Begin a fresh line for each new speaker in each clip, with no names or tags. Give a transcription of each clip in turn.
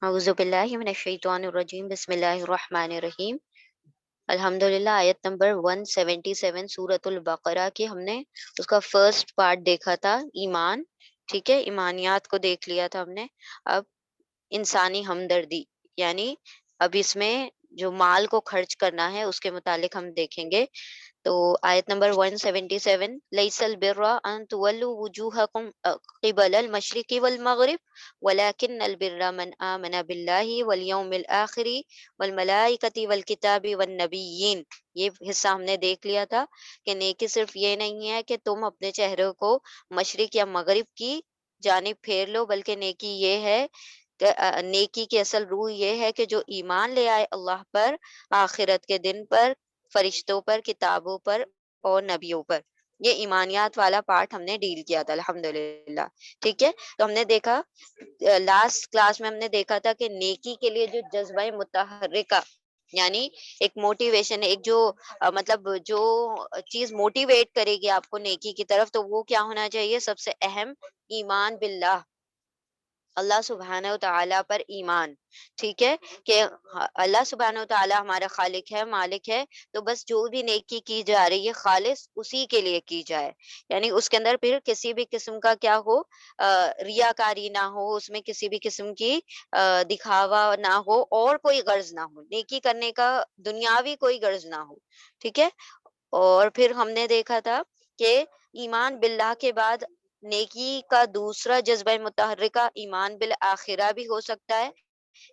اعوذ باللہ من الشیطان الرجیم، بسم اللہ الرحمن الرحیم۔ الحمدللہ، آیت نمبر 177 سورۃ البقرہ کی ہم نے اس کا فرسٹ پارٹ دیکھا تھا، ایمان۔ ٹھیک ہے، ایمانیات کو دیکھ لیا تھا ہم نے۔ اب انسانی ہمدردی، یعنی اب اس میں جو مال کو خرچ کرنا ہے اس کے متعلق ہم دیکھیں گے۔ تو آیت نمبر 177، لیس البر ان تولوا وجوہکم قبل المشرق والمغرب ولکن البر من آمن باللہ والیوم الآخر والملائکۃ والکتاب والنبیین۔ یہ حصہ ہم نے دیکھ لیا تھا کہ نیکی صرف یہ نہیں ہے کہ تم اپنے چہرے کو مشرق یا مغرب کی جانب پھیر لو، بلکہ نیکی یہ ہے کہ نیکی کی اصل روح یہ ہے کہ جو ایمان لے آئے اللہ پر، آخرت کے دن پر، فرشتوں پر، کتابوں پر اور نبیوں پر۔ یہ ایمانیات والا پارٹ ہم نے ڈیل کیا تھا الحمدللہ۔ ٹھیک ہے، تو ہم نے دیکھا لاسٹ کلاس میں ہم نے دیکھا تھا کہ نیکی کے لیے جو جذبہ متحرکہ، یعنی ایک موٹیویشن، ایک جو مطلب جو چیز موٹیویٹ کرے گی آپ کو نیکی کی طرف، تو وہ کیا ہونا چاہیے؟ سب سے اہم ایمان باللہ، اللہ سبحانہ و تعالیٰ پر ایمان۔ ٹھیک ہے، کہ اللہ سبحانہ و تعالیٰ ہمارا خالق ہے، مالک ہے، تو بس جو بھی نیکی کی جا رہی ہے خالص اسی کے لیے کی جائے، یعنی اس کے اندر پھر کسی بھی قسم کا کیا ہو، ریاکاری نہ ہو، اس میں کسی بھی قسم کی دکھاوا نہ ہو، اور کوئی غرض نہ ہو، نیکی کرنے کا دنیاوی کوئی غرض نہ ہو۔ ٹھیک ہے، اور پھر ہم نے دیکھا تھا کہ ایمان باللہ کے بعد نیکی کا دوسرا جذبہ متحرکہ ایمان بالآخرہ بھی ہو سکتا ہے،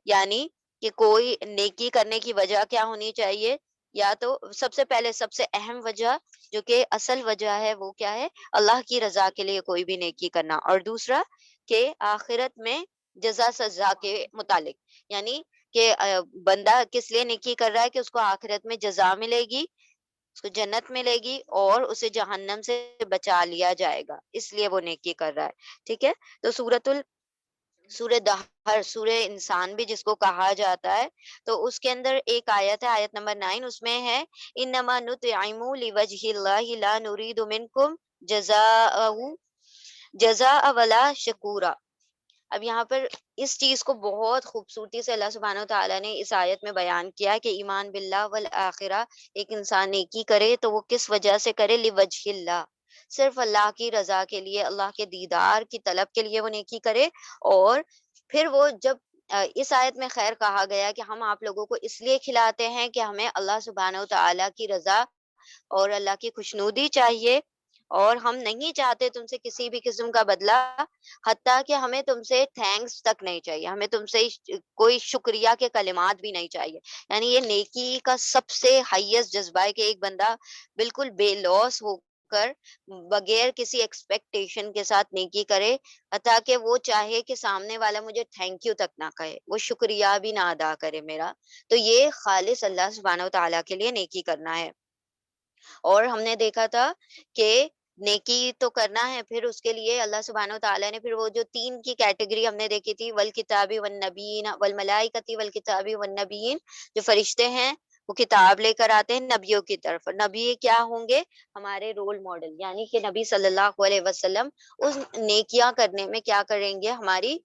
یعنی کہ کوئی نیکی کرنے کی وجہ کیا ہونی چاہیے؟ یا تو سب سے پہلے سب سے اہم وجہ جو کہ اصل وجہ ہے وہ کیا ہے؟ اللہ کی رضا کے لیے کوئی بھی نیکی کرنا، اور دوسرا کہ آخرت میں جزا سزا کے متعلق، یعنی کہ بندہ کس لیے نیکی کر رہا ہے کہ اس کو آخرت میں جزا ملے گی، اس کو جنت ملے گی، اور اسے جہنم سے بچا لیا جائے گا، اس لیے وہ نیکی کر رہا ہے۔ ٹھیک ہے، تو سورہ دہر، سورہ انسان بھی جس کو کہا جاتا ہے، تو اس کے اندر ایک آیت ہے، آیت نمبر 9، اس میں ہے انما نطعم لوجہ اللہ لا نرید منکم جزاء ولا شکورا۔ اب یہاں پر اس چیز کو بہت خوبصورتی سے اللہ سبحانہ و تعالیٰ نے اس آیت میں بیان کیا کہ ایمان باللہ والآخرہ، ایک انسان نیکی کرے تو وہ کس وجہ سے کرے؟ لوجہ اللہ، صرف اللہ کی رضا کے لیے، اللہ کے دیدار کی طلب کے لیے وہ نیکی کرے۔ اور پھر وہ جب اس آیت میں خیر کہا گیا کہ ہم آپ لوگوں کو اس لیے کھلاتے ہیں کہ ہمیں اللہ سبحانہ و تعالیٰ کی رضا اور اللہ کی خوشنودی چاہیے، اور ہم نہیں چاہتے تم سے کسی بھی قسم کا بدلہ، حتیٰ کہ ہمیں تم سے تھینکس تک نہیں چاہیے، ہمیں تم سے کوئی شکریہ کے کلمات بھی نہیں چاہیے۔ یعنی یہ نیکی کا سب سے ہائیسٹ جذبہ ہے کہ ایک بندہ بالکل بے لوس ہو کر، بغیر کسی ایکسپیکٹیشن کے ساتھ نیکی کرے، حتیٰ کہ وہ چاہے کہ سامنے والا مجھے تھینک یو تک نہ کہے، وہ شکریہ بھی نہ ادا کرے میرا، تو یہ خالص اللہ سبحانہ و تعالیٰ کے لیے نیکی کرنا ہے۔ اور ہم نے دیکھا تھا کہ نیکی تو کرنا ہے، پھر اس کے لیے اللہ سبحانہ و تعالیٰ نے پھر وہ جو تین کی کیٹیگری ہم نے دیکھی تھی، والکتاب والنبیین والملائکۃ والکتاب والنبیین، جو فرشتے ہیں وہ کتاب لے کر آتے ہیں نبیوں کی طرف، نبی کیا ہوں گے؟ ہمارے رول ماڈل، یعنی کہ نبی صلی اللہ علیہ وسلم اس نیکیاں کرنے میں کیا کریں گے؟ ہماری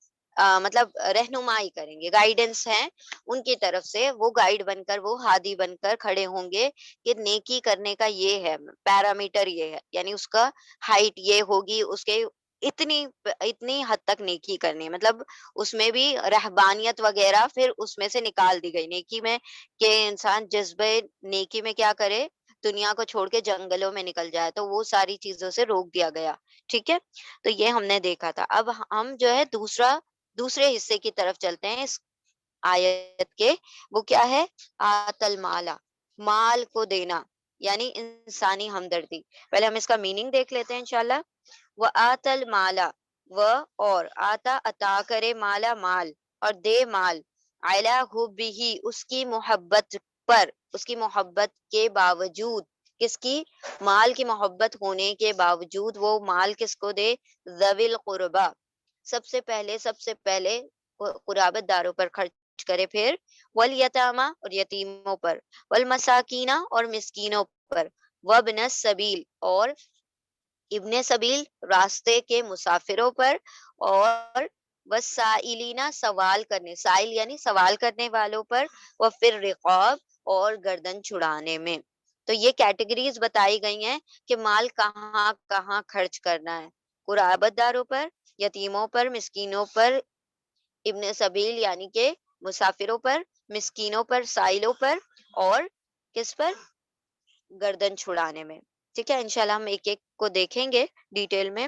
مطلب رہنمائی کریں گے، گائیڈنس ہیں ان کی طرف سے، وہ گائیڈ بن کر، وہ ہادی بن کر کھڑے ہوں گے کہ نیکی کرنے کا یہ ہے پیرامیٹر، یہ ہے، یعنی اس کا ہائٹ یہ ہوگی، اس کے اتنی اتنی حد تک نیکی کرنی ہے، مطلب اس میں بھی رہبانیت وغیرہ پھر اس میں سے نکال دی گئی نیکی میں، کہ انسان جذبے نیکی میں کیا کرے؟ دنیا کو چھوڑ کے جنگلوں میں نکل جائے، تو وہ ساری چیزوں سے روک دیا گیا۔ ٹھیک ہے، تو یہ ہم نے دیکھا تھا۔ اب ہم جو ہے دوسرے حصے کی طرف چلتے ہیں اس آیت کے، وہ کیا ہے؟ آت المالا، مال کو دینا، یعنی انسانی ہمدردی۔ پہلے ہم اس کا میننگ دیکھ لیتے ہیں انشاءاللہ۔ وہ آت المالا، وہ اور آتا عطا کرے، مالا مال، اور دے مال، علی حبہ، اس کی محبت پر، اس کی محبت کے باوجود، کس کی؟ مال کی محبت ہونے کے باوجود وہ مال کس کو دے؟ ذوی القربا، سب سے پہلے قرابت داروں پر خرچ کرے، پھر والیتامہ، اور یتیموں پر، والمساکینہ، اور مسکینوں پر، وابن السبیل، اور ابن سبیل، راستے کے مسافروں پر، اور وسائلینا سوال کرنے، سائل یعنی سوال کرنے والوں پر، وفر رقاب اور گردن چھڑانے میں. تو یہ کیٹیگریز بتائی گئی ہیں کہ مال کہاں کہاں خرچ کرنا ہے. قرابت داروں پر، یتیموں پر، مسکینوں پر، ابن سبیل یعنی کہ مسافروں پر، مسکینوں پر، سائلوں پر، اور کس پر؟ گردن چھڑانے میں. ٹھیک ہے، انشاءاللہ ہم ایک ایک کو دیکھیں گے ڈیٹیل میں.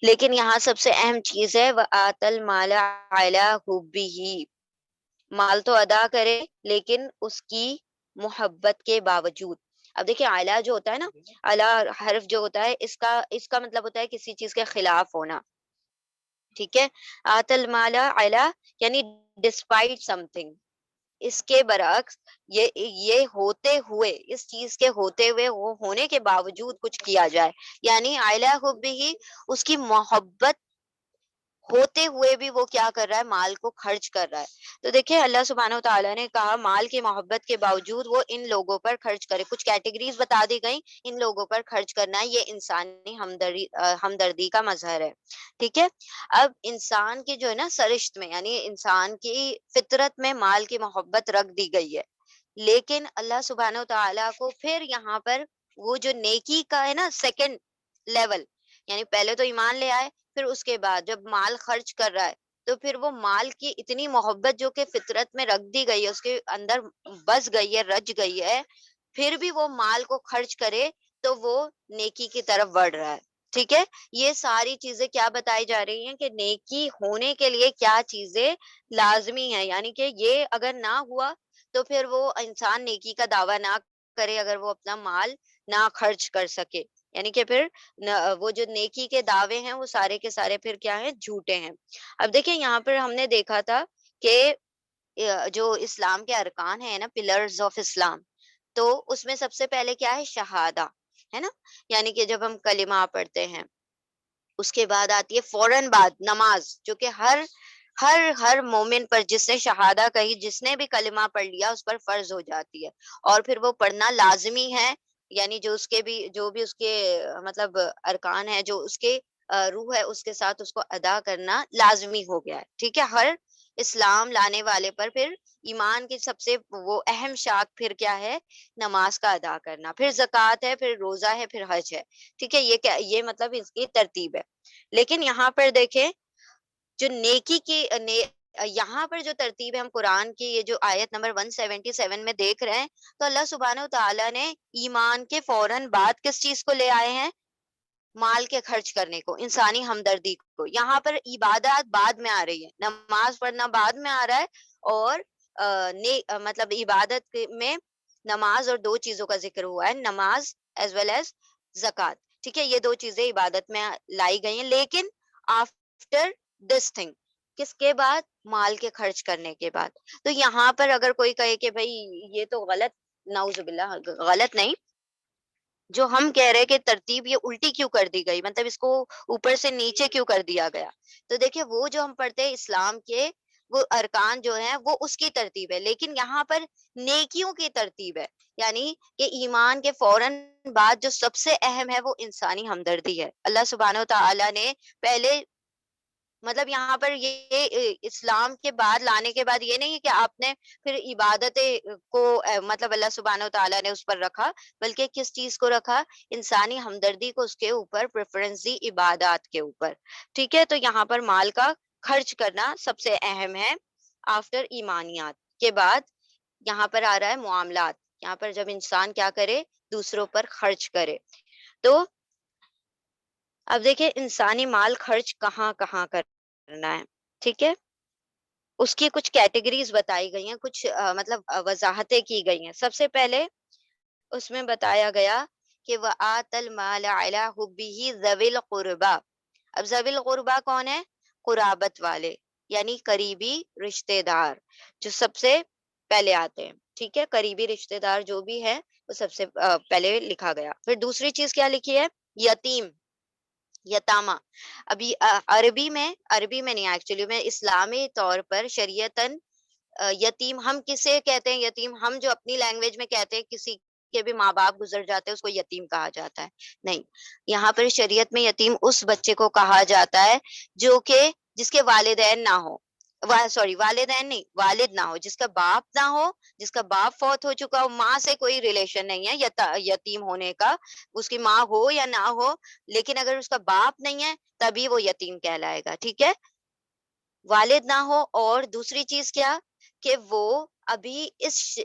لیکن یہاں سب سے اہم چیز ہے وَآتَ الْمَالَ عَلَىٰ حُبِّهِ، مال تو ادا کرے لیکن اس کی محبت کے باوجود. اب دیکھیں اعلیٰ جو ہوتا ہے نا، اعلیٰ حرف جو ہوتا ہے اس کا مطلب ہوتا ہے کسی چیز کے خلاف ہونا. ٹھیک ہے، آت المال علی یعنی ڈسپائٹ سم تھنگ، اس کے برعکس یہ ہوتے ہوئے، اس چیز کے ہوتے ہوئے، وہ ہونے کے باوجود کچھ کیا جائے، یعنی علی حبہ، اس کی محبت ہوتے ہوئے بھی وہ کیا کر رہا ہے؟ مال کو خرچ کر رہا ہے. تو دیکھیں اللہ سبحانہ و تعالیٰ نے کہا مال کی محبت کے باوجود وہ ان لوگوں پر خرچ کرے. کچھ کیٹیگریز بتا دی گئی، ان لوگوں پر خرچ کرنا ہے، یہ انسانی ہمدردی کا مظہر ہے. ٹھیک ہے، اب انسان کی جو ہے نا سرشت میں، یعنی انسان کی فطرت میں مال کی محبت رکھ دی گئی ہے. لیکن اللہ سبحانہ و تعالیٰ کو پھر یہاں پر وہ جو نیکی کا ہے نا سیکنڈ لیول، یعنی پہلے تو ایمان لے آئے، پھر اس کے بعد جب مال خرچ کر رہا ہے تو پھر وہ مال کی اتنی محبت جو کہ فطرت میں رکھ دی گئی ہے، اس کے اندر بس گئی ہے، رچ گئی ہے، پھر بھی وہ مال کو خرچ کرے تو وہ نیکی کی طرف بڑھ رہا ہے. ٹھیک ہے، یہ ساری چیزیں کیا بتائی جا رہی ہیں کہ نیکی ہونے کے لیے کیا چیزیں لازمی ہیں، یعنی کہ یہ اگر نہ ہوا تو پھر وہ انسان نیکی کا دعویٰ نہ کرے اگر وہ اپنا مال نہ خرچ کر سکے، یعنی کہ پھر وہ جو نیکی کے دعوے ہیں وہ سارے کے سارے پھر کیا ہیں؟ جھوٹے ہیں. اب دیکھیں یہاں پر ہم نے دیکھا تھا کہ جو اسلام کے ارکان ہیں نا، پلرز آف اسلام، تو اس میں سب سے پہلے کیا ہے؟ شہادہ ہے نا، یعنی کہ جب ہم کلمہ پڑھتے ہیں اس کے بعد آتی ہے فوراً بعد نماز، جو کہ ہر مومن پر جس نے شہادہ کہی، جس نے بھی کلمہ پڑھ لیا اس پر فرض ہو جاتی ہے، اور پھر وہ پڑھنا لازمی ہے. یعنی جو بھی اس کے مطلب ارکان ہے، جو اس کے روح ہے، اس کے ساتھ اس کو ادا کرنا لازمی ہو گیا ہے. ٹھیک ہے، ہر اسلام لانے والے پر پھر ایمان کی سب سے وہ اہم شاخ پھر کیا ہے؟ نماز کا ادا کرنا، پھر زکوٰۃ ہے، پھر روزہ ہے، پھر حج ہے. ٹھیک ہے، یہ مطلب اس کی ترتیب ہے. لیکن یہاں پر دیکھیں جو نیکی کی یہاں پر جو ترتیب ہے، ہم قرآن کی یہ جو آیت نمبر 177 میں دیکھ رہے ہیں، تو اللہ سبحانہ و تعالیٰ نے ایمان کے فوراً بعد کس چیز کو لے آئے ہیں؟ مال کے خرچ کرنے کو، انسانی ہمدردی کو. یہاں پر عبادات بعد میں آ رہی ہے، نماز پڑھنا بعد میں آ رہا ہے، اور مطلب عبادت میں نماز اور دو چیزوں کا ذکر ہوا ہے، نماز ایز ویل ایز زکوٰۃ. ٹھیک ہے، یہ دو چیزیں عبادت میں لائی گئی ہیں، لیکن آفٹر دس تھنگ، کس کے بعد؟ مال کے خرچ کرنے کے بعد. تو یہاں پر اگر کوئی کہے کہ بھائی یہ تو غلط، نعوذ باللہ غلط نہیں، جو ہم کہہ رہے کہ ترتیب یہ الٹی کیوں کر دی گئی، مطلب اس کو اوپر سے نیچے کیوں کر دیا گیا، تو دیکھیں وہ جو ہم پڑھتے ہیں اسلام کے وہ ارکان جو ہیں وہ اس کی ترتیب ہے، لیکن یہاں پر نیکیوں کی ترتیب ہے. یعنی کہ ایمان کے فوراً بعد جو سب سے اہم ہے وہ انسانی ہمدردی ہے. اللہ سبحانہ و تعالیٰ نے پہلے مطلب یہاں پر یہ اسلام کے بعد لانے کے بعد یہ نہیں ہے کہ آپ نے پھر عبادت کو مطلب اللہ سبحانہ و تعالیٰ نے اس پر رکھا، بلکہ کس چیز کو رکھا؟ انسانی ہمدردی کو اس کے اوپر پریفرنس دی، عبادات کے اوپر. ٹھیک ہے، تو یہاں پر مال کا خرچ کرنا سب سے اہم ہے آفٹر ایمانیات کے بعد. یہاں پر آ رہا ہے معاملات، یہاں پر جب انسان کیا کرے؟ دوسروں پر خرچ کرے. تو اب دیکھیں انسانی مال خرچ کہاں کہاں کرنا ہے. ٹھیک ہے، اس کی کچھ کیٹیگریز بتائی گئی ہیں، کچھ مطلب وضاحتیں کی گئی ہیں. سب سے پہلے اس میں بتایا گیا کہ وَآتَ الْمَالَ عَلَىٰ حُبِّهِ ذَوِي الْقُرْبَىٰ. اب ذوی القربا کون ہے؟ قرابت والے، یعنی قریبی رشتے دار جو سب سے پہلے آتے ہیں. ٹھیک ہے، قریبی رشتے دار جو بھی ہے وہ سب سے پہلے لکھا گیا. پھر دوسری چیز کیا لکھی ہے؟ یتیم، یتامہ. ابھی عربی میں نہیں، ایکچولی میں اسلامی طور پر شریعتاً یتیم ہم کسے کہتے ہیں؟ یتیم ہم جو اپنی لینگویج میں کہتے ہیں کسی کے بھی ماں باپ گزر جاتے ہیں اس کو یتیم کہا جاتا ہے، نہیں. یہاں پر شریعت میں یتیم اس بچے کو کہا جاتا ہے جو کہ جس کے والدین نہ ہو، سوری والدین نہیں، والد نہ ہو، جس کا باپ نہ ہو، جس کا باپ فوت ہو چکا ہو، ماں سے کوئی ریلیشن نہیں ہے یتیم ہونے کا، اس کی ماں ہو یا نہ ہو، لیکن اگر اس کا باپ نہیں ہے تبھی وہ یتیم کہلائے گا، ٹھیک ہے؟ والد نہ ہو، اور دوسری چیز کیا کہ وہ ابھی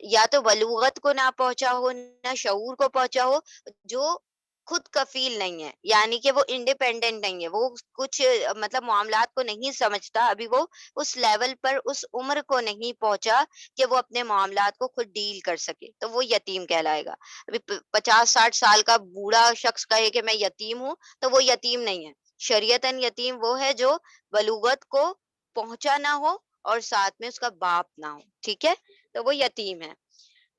یا تو بلوغت کو نہ پہنچا ہو، نہ شعور کو پہنچا ہو، جو خود کفیل نہیں ہے، یعنی کہ وہ انڈیپینڈنٹ نہیں ہے، وہ کچھ مطلب معاملات کو نہیں سمجھتا، ابھی وہ اس لیول پر، اس عمر کو نہیں پہنچا کہ وہ اپنے معاملات کو خود ڈیل کر سکے، تو وہ یتیم کہلائے گا۔ ابھی 50-60 سال کا بوڑھا شخص کہے کہ میں یتیم ہوں، تو وہ یتیم نہیں ہے۔ شریعتاً یتیم وہ ہے جو بلوغت کو پہنچا نہ ہو اور ساتھ میں اس کا باپ نہ ہو، ٹھیک ہے؟ تو وہ یتیم ہے۔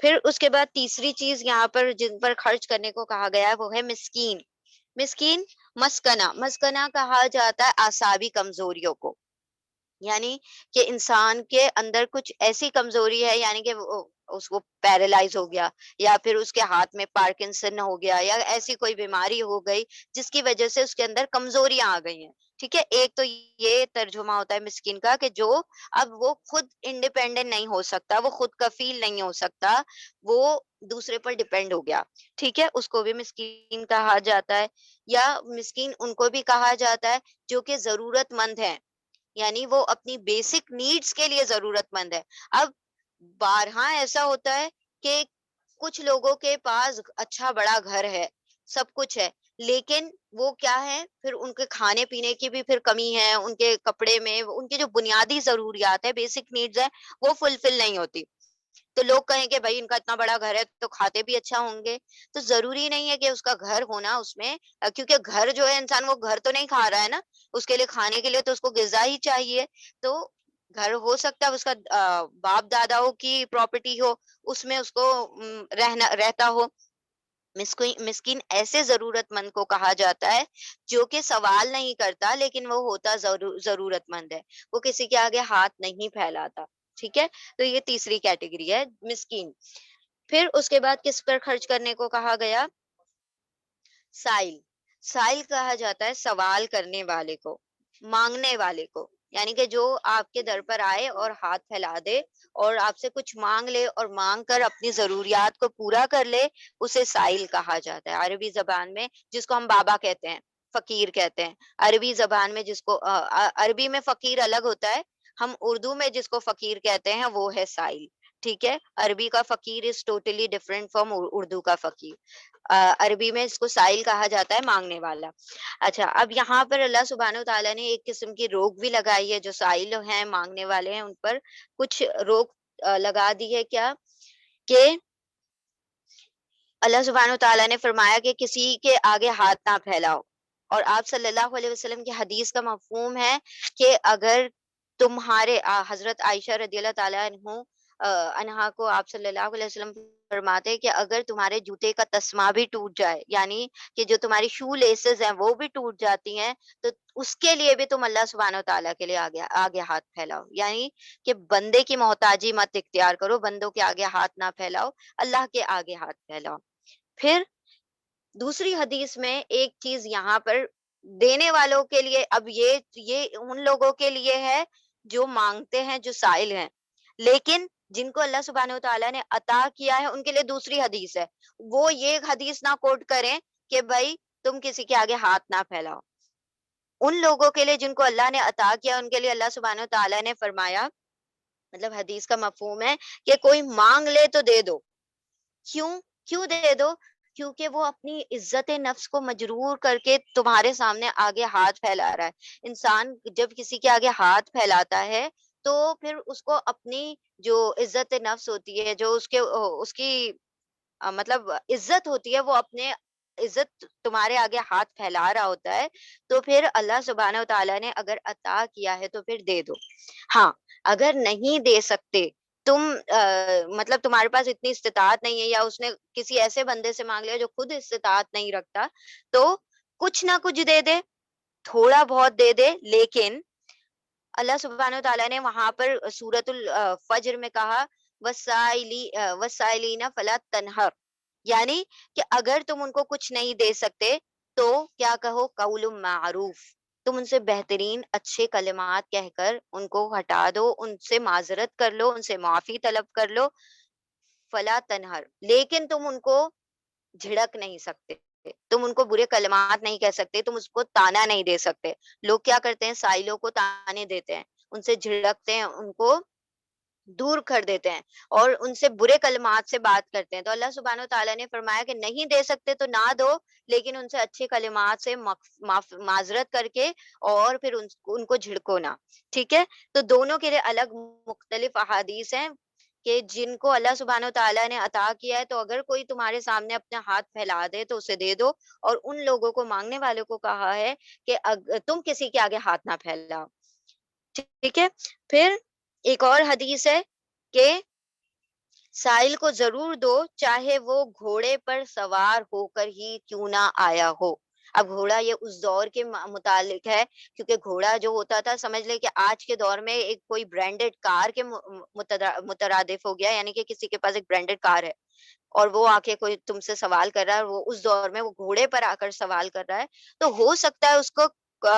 پھر اس کے بعد تیسری چیز یہاں پر جن پر خرچ کرنے کو کہا گیا ہے وہ ہے مسکین۔ مسکین مسکنہ، مسکنہ کہا جاتا ہے اعصابی کمزوریوں کو، یعنی کہ انسان کے اندر کچھ ایسی کمزوری ہے، یعنی کہ اس کو پیرالائز ہو گیا، یا پھر اس کے ہاتھ میں پارکنسن ہو گیا، یا ایسی کوئی بیماری ہو گئی جس کی وجہ سے اس کے اندر کمزوریاں آ گئی ہیں، ٹھیک ہے؟ ایک تو یہ ترجمہ ہوتا ہے مسکین کا کہ جو اب وہ خود انڈیپینڈنٹ نہیں ہو سکتا، وہ خود کفیل نہیں ہو سکتا، وہ دوسرے پر ڈیپینڈ ہو گیا، ٹھیک ہے؟ اس کو بھی مسکین کہا جاتا ہے۔ یا مسکین ان کو بھی کہا جاتا ہے جو کہ ضرورت مند ہے، یعنی وہ اپنی بیسک نیڈز کے لیے ضرورت مند ہے۔ اب بارہا ایسا ہوتا ہے کہ کچھ لوگوں کے پاس اچھا بڑا گھر ہے، سب کچھ ہے، لیکن وہ کیا ہے، پھر ان کے کھانے پینے کی بھی پھر کمی ہے، ان کے کپڑے میں ان کی جو بنیادی ضروریات ہے، بیسک نیڈز ہے، وہ فلفل نہیں ہوتی۔ تو لوگ کہیں کہ بھائی ان کا اتنا بڑا گھر ہے تو کھاتے بھی اچھا ہوں گے، تو ضروری نہیں ہے کہ اس کا گھر ہونا اس میں، کیونکہ گھر جو ہے انسان وہ گھر تو نہیں کھا رہا ہے نا، اس کے لیے کھانے کے لیے تو اس کو غذا ہی چاہیے۔ تو گھر ہو سکتا ہے اس کا باپ داداؤں کی پراپرٹی ہو، اس میں اس کو رہتا ہو۔ مسکین ایسے ضرورت مند کو کہا جاتا ہے جو کہ سوال نہیں کرتا لیکن وہ ہوتا ضرورت مند ہے، وہ کسی کے آگے ہاتھ نہیں پھیلاتا، ٹھیک ہے؟ تو یہ تیسری کیٹیگری ہے مسکین۔ پھر اس کے بعد کس پر خرچ کرنے کو کہا گیا؟ سائل۔ سائل کہا جاتا ہے سوال کرنے والے کو، مانگنے والے کو، یعنی کہ جو آپ کے در پر آئے اور ہاتھ پھیلا دے اور آپ سے کچھ مانگ لے اور مانگ کر اپنی ضروریات کو پورا کر لے، اسے سائل کہا جاتا ہے عربی زبان میں، جس کو ہم بابا کہتے ہیں، فقیر کہتے ہیں عربی زبان میں، جس کو عربی میں فقیر الگ ہوتا ہے، ہم اردو میں جس کو فقیر کہتے ہیں وہ ہے سائل، ٹھیک ہے؟ عربی کا فقیر is totally different from Urdu کا فقیر۔ عربی میں اس کو سائل کہا جاتا ہے، مانگنے والا۔ اچھا، اب یہاں پر اللہ سبحانہ وتعالیٰ نے ایک قسم کی روک بھی لگائی ہے، جو سائل ہیں، مانگنے والے ہیں، ان پر کچھ روک لگا دی ہے، کیا کہ اللہ سبحانہ وتعالیٰ نے فرمایا کہ کسی کے آگے ہاتھ نہ پھیلاؤ، اور آپ صلی اللہ علیہ وسلم کی حدیث کا مفہوم ہے کہ اگر تمہارے حضرت عائشہ رضی اللہ تعالیٰ عنہا کو آپ صلی اللہ علیہ وسلم فرماتے کہ اگر تمہارے جوتے کا تسمہ بھی ٹوٹ جائے، یعنی کہ جو تمہاری شو لیسز ہیں وہ بھی ٹوٹ جاتی ہیں، تو اس کے لیے بھی تم اللہ سبحانہ وتعالیٰ کے لیے آگے آگے ہاتھ پھیلاؤ، یعنی کہ بندے کی محتاجی مت اختیار کرو، بندوں کے آگے ہاتھ نہ پھیلاؤ، اللہ کے آگے ہاتھ پھیلاؤ۔ پھر دوسری حدیث میں ایک چیز یہاں پر دینے والوں کے لیے، اب یہ ان لوگوں کے لیے ہے جو مانگتے ہیں، جو سائل ہیں، لیکن جن کو اللہ سبحانہ وتعالیٰ نے عطا کیا ہے ان کے لیے دوسری حدیث ہے، وہ یہ حدیث نہ کوٹ کریں کہ بھائی تم کسی کے آگے ہاتھ نہ پھیلاؤ۔ ان لوگوں کے لیے جن کو اللہ نے عطا کیا، ان کے لیے اللہ سبحانہ وتعالیٰ نے فرمایا، مطلب حدیث کا مفہوم ہے کہ کوئی مانگ لے تو دے دو۔ کیوں؟ کیوں دے دو؟ کیونکہ وہ اپنی عزت نفس کو مجرور کر کے تمہارے سامنے آگے ہاتھ پھیلا رہا ہے۔ انسان جب کسی کے آگے ہاتھ پھیلاتا ہے تو پھر اس کو اپنی جو عزت نفس ہوتی ہے، جو اس کی مطلب عزت ہوتی ہے، وہ اپنے عزت تمہارے آگے ہاتھ پھیلا رہا ہوتا ہے، تو پھر اللہ سبحانہ وتعالیٰ نے اگر عطا کیا ہے تو پھر دے دو۔ ہاں، اگر نہیں دے سکتے تم، مطلب تمہارے پاس اتنی استطاعت نہیں ہے، یا اس نے کسی ایسے بندے سے مانگ لیا جو خود استطاعت نہیں رکھتا، تو کچھ نہ کچھ دے دے، تھوڑا بہت دے دے، لیکن اللہ سبحانہ وتعالیٰ نے وہاں پر سورۃ الفجر میں کہا وسائلین فلا تنہر، یعنی کہ اگر تم ان کو کچھ نہیں دے سکتے تو کیا کہو، قول معروف، تم ان سے بہترین اچھے کلمات کہہ کر ان کو ہٹا دو، ان سے معذرت کر لو، ان سے معافی طلب کر لو، فلا تنہر، لیکن تم ان کو جھڑک نہیں سکتے، تم ان کو برے کلمات نہیں کہہ سکتے، تم اس کو تانا نہیں دے سکتے۔ لوگ کیا کرتے ہیں، سائلوں کو تانے دیتے ہیں، ان سے جھڑکتے ہیں، ان کو دور کر دیتے ہیں اور ان سے برے کلمات سے بات کرتے ہیں۔ تو اللہ سبحانہ و تعالیٰ نے فرمایا کہ نہیں دے سکتے تو نہ دو، لیکن ان سے اچھے کلمات سے معذرت کر کے اور پھر ان کو جھڑکو نہ، ٹھیک ہے؟ تو دونوں کے لیے الگ مختلف احادیث ہیں کہ جن کو اللہ سبحانہ و تعالیٰ نے عطا کیا ہے، تو اگر کوئی تمہارے سامنے اپنا ہاتھ پھیلا دے تو اسے دے دو، اور ان لوگوں کو، مانگنے والوں کو کہا ہے کہ تم کسی کے آگے ہاتھ نہ پھیلاؤ، ٹھیک ہے؟ پھر ایک اور حدیث ہے کہ سائل کو ضرور دو، چاہے وہ گھوڑے پر سوار ہو کر ہی کیوں نہ آیا ہو۔ اب گھوڑا یہ اس دور کے متعلق ہے، کیونکہ گھوڑا جو ہوتا تھا، سمجھ لے کہ آج کے دور میں ایک کوئی برانڈیڈ کار کے مترادف ہو گیا، یعنی کہ کسی کے پاس ایک برانڈیڈ کار ہے اور وہ آ کے کوئی تم سے سوال کر رہا ہے، اور وہ اس دور میں وہ گھوڑے پر آ کر سوال کر رہا ہے، تو ہو سکتا ہے اس کو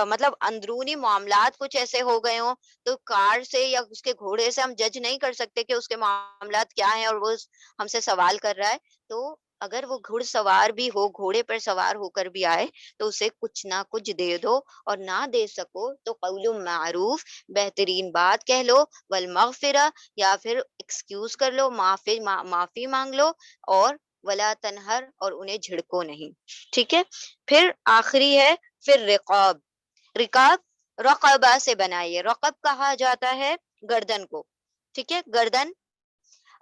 مطلب اندرونی معاملات کچھ ایسے ہو گئے ہوں، تو کار سے یا اس کے گھوڑے سے ہم جج نہیں کر سکتے کہ اس کے معاملات کیا ہیں اور وہ ہم سے سوال کر رہا ہے۔ تو اگر وہ گھڑ سوار بھی ہو، گھوڑے پر سوار ہو کر بھی آئے، تو اسے کچھ نہ کچھ دے دو، اور نہ دے سکو تو قول معروف، بہترین بات کہہ لو، والمغفرہ، یا پھر ایکسکیوز کر لو، معافی مانگ لو، اور ولا تنہر، اور انہیں جھڑکو نہیں، ٹھیک ہے؟ پھر آخری ہے پھر رقاب۔ رقاب رقبہ سے بنائیے، رقب کہا جاتا ہے گردن کو، ٹھیک ہے؟ گردن،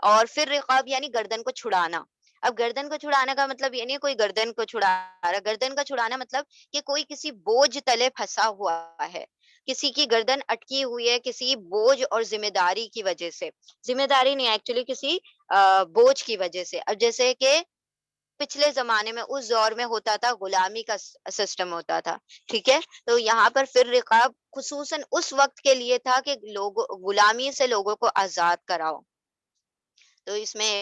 اور پھر رقاب یعنی گردن کو چھڑانا۔ اب گردن کو چھڑانے کا مطلب یہ نہیں کوئی گردن کو چھڑا رہا، گردن کا چھڑانا مطلب کہ کوئی کسی بوجھ تلے پھنسا ہوا ہے، کسی کی گردن اٹکی ہوئی ہے کسی بوجھ اور ذمہ داری کی وجہ سے، ذمہ داری نہیں، ایکچولی کسی بوجھ کی وجہ سے۔ اب جیسے کہ پچھلے زمانے میں، اس دور میں ہوتا تھا، غلامی کا سسٹم ہوتا تھا، ٹھیک ہے؟ تو یہاں پر پھر رقاب خصوصاً اس وقت کے لیے تھا کہ لوگ غلامی سے لوگوں کو آزاد کراؤ۔ تو اس میں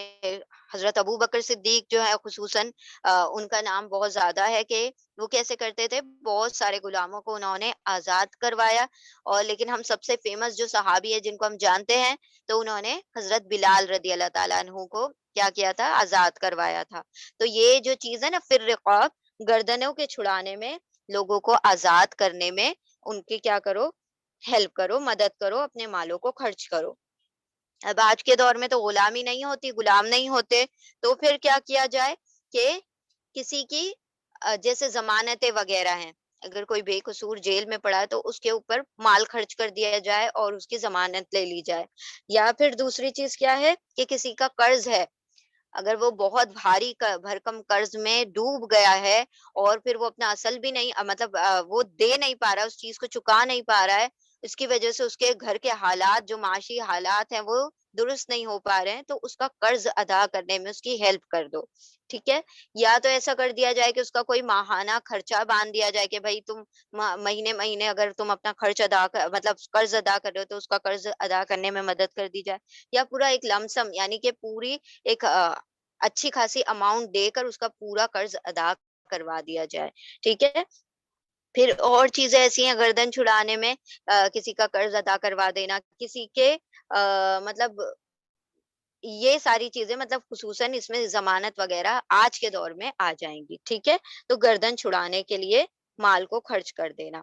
حضرت ابو بکر صدیق جو ہے خصوصاً، ان کا نام بہت زیادہ ہے کہ وہ کیسے کرتے تھے، بہت سارے غلاموں کو انہوں نے آزاد کروایا، اور لیکن ہم سب سے فیمس جو صحابی ہے جن کو ہم جانتے ہیں، تو انہوں نے حضرت بلال رضی اللہ تعالیٰ عنہ کو کیا کیا تھا، آزاد کروایا تھا۔ تو یہ جو چیز ہے نا، پھر رقاب، گردنوں کے چھڑانے میں، لوگوں کو آزاد کرنے میں، ان کی کیا کرو، ہیلپ کرو، مدد کرو، اپنے مالوں کو خرچ کرو۔ اب آج کے دور میں تو غلامی نہیں ہوتی، غلام نہیں ہوتے، تو پھر کیا کیا جائے کہ کسی کی جیسے ضمانتیں وغیرہ ہیں، اگر کوئی بے قصور جیل میں پڑا ہے تو اس کے اوپر مال خرچ کر دیا جائے اور اس کی ضمانت لے لی جائے۔ یا پھر دوسری چیز کیا ہے کہ کسی کا قرض ہے، اگر وہ بہت بھاری بھرکم قرض میں ڈوب گیا ہے، اور پھر وہ اپنا اصل بھی نہیں، مطلب وہ دے نہیں پا رہا، اس چیز کو چکا نہیں پا رہا ہے، اس کی وجہ سے اس کے گھر کے حالات، جو معاشی حالات ہیں، وہ درست نہیں ہو پا رہے ہیں، تو اس کا قرض ادا کرنے میں اس کی ہیلپ کر دو، ٹھیک ہے؟ یا تو ایسا کر دیا جائے کہ اس کا کوئی ماہانہ خرچہ باندھ دیا جائے کہ بھائی تم مہینے مہینے اگر تم اپنا خرچ مطلب قرض ادا کر رہے ہو تو اس کا قرض ادا کرنے میں مدد کر دی جائے، یا پورا ایک لمسم، یعنی کہ پوری ایک اچھی خاصی اماؤنٹ دے کر اس کا پورا قرض ادا کروا دیا جائے، ٹھیک ہے؟ پھر اور چیزیں ایسی ہیں گردن چھڑانے میں، کسی کا قرض ادا کروا دینا، کسی کے مطلب یہ ساری چیزیں، مطلب خصوصاً اس میں ضمانت وغیرہ آج کے دور میں آ جائیں گی، ٹھیک ہے؟ تو گردن چھڑانے کے لیے مال کو خرچ کر دینا۔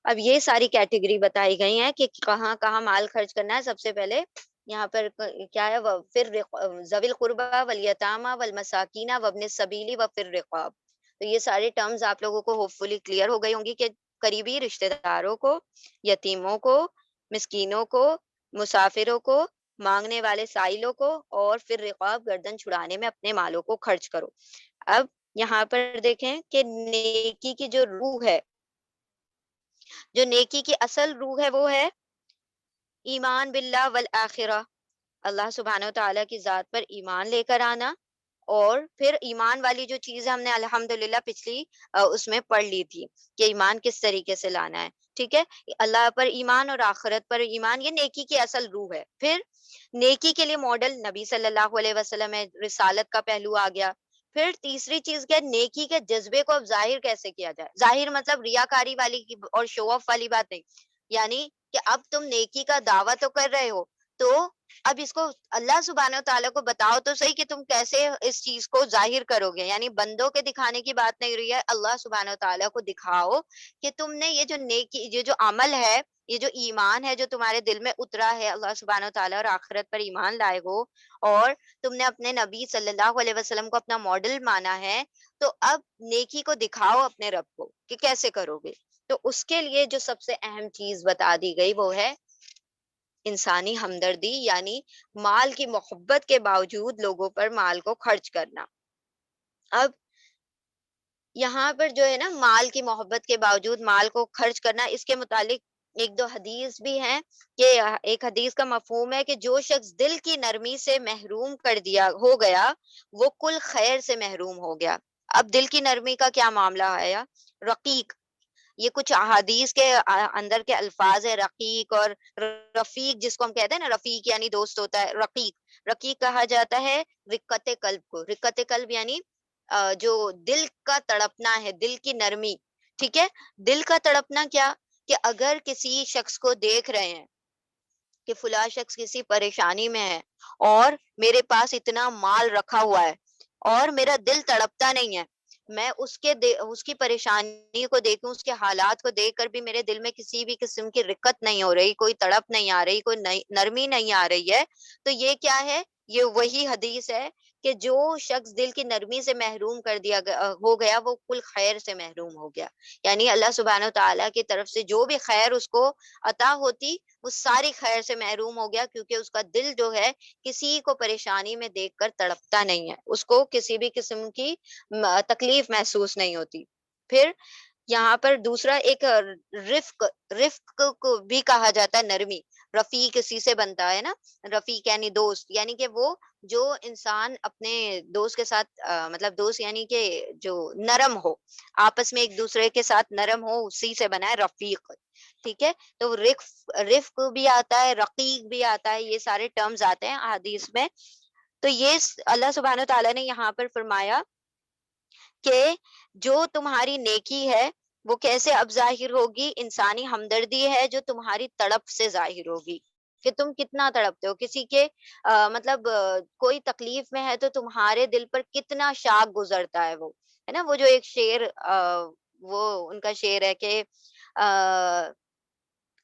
اب یہ ساری کیٹیگری بتائی گئی ہیں کہ کہاں کہاں مال خرچ کرنا ہے۔ سب سے پہلے یہاں پر کیا ہے، پھر ذوی القربى والیتامى والمساکین وابن السبیل وفی الرقاب۔ تو یہ سارے ٹرمز آپ لوگوں کو ہوپ فلی کلیئر ہو گئی ہوں گی کہ قریبی رشتہ داروں کو، یتیموں کو، مسکینوں کو، مسافروں کو، مانگنے والے سائلوں کو، اور پھر رقاب، گردن چھڑانے میں اپنے مالوں کو خرچ کرو۔ اب یہاں پر دیکھیں کہ نیکی کی جو روح ہے، جو نیکی کی اصل روح ہے، وہ ہے ایمان باللہ والآخرہ، اللہ سبحانہ و تعالیٰ کی ذات پر ایمان لے کر آنا۔ اور پھر ایمان والی جو چیز ہم نے الحمدللہ پچھلی اس میں پڑھ لی تھی کہ ایمان کس طریقے سے لانا ہے، ٹھیک ہے؟ اللہ پر ایمان اور آخرت پر ایمان، یہ نیکی کی اصل روح ہے۔ پھر نیکی کے لیے ماڈل نبی صلی اللہ علیہ وسلم ہے، رسالت کا پہلو آ گیا۔ پھر تیسری چیز کیا، نیکی کے جذبے کو اب ظاہر کیسے کیا جائے. ظاہر مطلب ریاکاری والی اور شو آف والی بات نہیں، یعنی کہ اب تم نیکی کا دعویٰ تو کر رہے ہو، تو اب اس کو اللہ سبحانہ و تعالیٰ کو بتاؤ تو صحیح کہ تم کیسے اس چیز کو ظاہر کرو گے. یعنی بندوں کے دکھانے کی بات نہیں رہی ہے، اللہ سبحانہ و تعالیٰ کو دکھاؤ کہ تم نے یہ جو نیکی، یہ جو عمل ہے، یہ جو ایمان ہے جو تمہارے دل میں اترا ہے، اللہ سبحانہ و تعالیٰ اور آخرت پر ایمان لائے ہو، اور تم نے اپنے نبی صلی اللہ علیہ وسلم کو اپنا ماڈل مانا ہے، تو اب نیکی کو دکھاؤ اپنے رب کو کہ کیسے کرو گے. تو اس کے لیے جو سب سے اہم چیز بتا دی گئی وہ ہے انسانی ہمدردی، یعنی مال کی محبت کے باوجود لوگوں پر مال کو خرچ کرنا. اب یہاں پر جو ہے نا، مال کی محبت کے باوجود مال کو خرچ کرنا، اس کے متعلق ایک دو حدیث بھی ہیں. کہ ایک حدیث کا مفہوم ہے کہ جو شخص دل کی نرمی سے محروم کر دیا ہو گیا، وہ کل خیر سے محروم ہو گیا. اب دل کی نرمی کا کیا معاملہ آیا؟ رقیق، یہ کچھ احادیث کے اندر کے الفاظ ہے. رقیق اور رفیق، جس کو ہم کہتے ہیں نا، رفیق یعنی دوست ہوتا ہے، رقیق رقیق کہا جاتا ہے رقت قلب کو. رقت قلب یعنی جو دل کا تڑپنا ہے، دل کی نرمی. ٹھیک ہے، دل کا تڑپنا کیا، کہ اگر کسی شخص کو دیکھ رہے ہیں کہ فلاں شخص کسی پریشانی میں ہے، اور میرے پاس اتنا مال رکھا ہوا ہے اور میرا دل تڑپتا نہیں ہے، میں اس کی پریشانی کو دیکھوں، اس کے حالات کو دیکھ کر بھی میرے دل میں کسی بھی قسم کی رکت نہیں ہو رہی، کوئی تڑپ نہیں آ رہی، کوئی نرمی نہیں آ رہی ہے، تو یہ کیا ہے؟ یہ وہی حدیث ہے کہ جو شخص دل کی نرمی سے محروم کر دیا ہو گیا، وہ کل خیر سے محروم ہو گیا. یعنی اللہ سبحانہ و تعالیٰ کی طرف سے جو بھی خیر اس کو عطا ہوتی، وہ ساری خیر سے محروم ہو گیا، کیونکہ اس کا دل جو ہے کسی کو پریشانی میں دیکھ کر تڑپتا نہیں ہے، اس کو کسی بھی قسم کی تکلیف محسوس نہیں ہوتی. پھر یہاں پر دوسرا ایک رفق، رفق کو بھی کہا جاتا ہے نرمی. رفیق اسی سے بنتا ہے نا، رفیق یعنی دوست، یعنی کہ وہ جو انسان اپنے دوست کے ساتھ مطلب دوست یعنی کہ جو نرم ہو، آپس میں ایک دوسرے کے ساتھ نرم ہو، اسی سے بنا ہے رفیق. ٹھیک ہے، تو رفق بھی آتا ہے، رقیق بھی آتا ہے، یہ سارے ٹرمز آتے ہیں احادیث میں. تو یہ اللہ سبحانہ تعالیٰ نے یہاں پر فرمایا کہ جو تمہاری نیکی ہے وہ کیسے اب ظاہر ہوگی؟ انسانی ہمدردی ہے جو تمہاری تڑپ سے ظاہر ہوگی، کہ تم کتنا تڑپتے ہو کسی کے مطلب کوئی تکلیف میں ہے تو تمہارے دل پر کتنا شاق گزرتا ہے. وہ ہے نا، وہ جو ایک شعر وہ ان کا شعر ہے کہ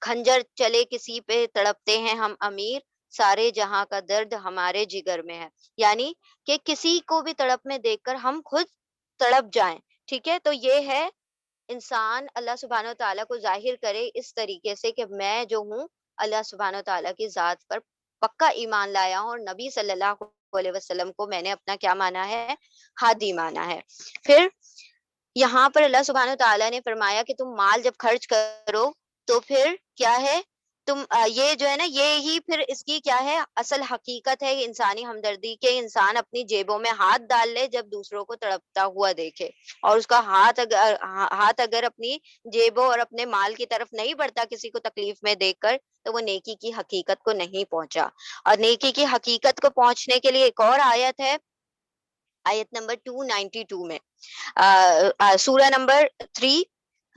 کھنجر چلے کسی پہ تڑپتے ہیں ہم امیر، سارے جہاں کا درد ہمارے جگر میں ہے. یعنی کہ کسی کو بھی تڑپ میں دیکھ کر ہم خود تڑپ جائیں. ٹھیک ہے، تو یہ ہے انسان اللہ سبحانہ و تعالیٰ کو ظاہر کرے اس طریقے سے کہ میں جو ہوں اللہ سبحانہ و تعالیٰ کی ذات پر پکا ایمان لایا ہوں، اور نبی صلی اللہ علیہ وسلم کو میں نے اپنا کیا مانا ہے؟ ہادی مانا ہے. پھر یہاں پر اللہ سبحانہ و تعالیٰ نے فرمایا کہ تم مال جب خرچ کرو تو پھر کیا ہے؟ تم یہ جو ہے نا، یہ ہی پھر اس کی کیا ہے اصل حقیقت ہے انسانی ہمدردی کے. انسان اپنی جیبوں میں ہاتھ ڈال لے جب دوسروں کو تڑپتا ہوا دیکھے، اور اس کا ہاتھ اگر اپنی جیبوں اور اپنے مال کی طرف نہیں بڑھتا کسی کو تکلیف میں دیکھ کر، تو وہ نیکی کی حقیقت کو نہیں پہنچا. اور نیکی کی حقیقت کو پہنچنے کے لیے ایک اور آیت ہے، آیت نمبر 292 میں، سورہ نمبر 3،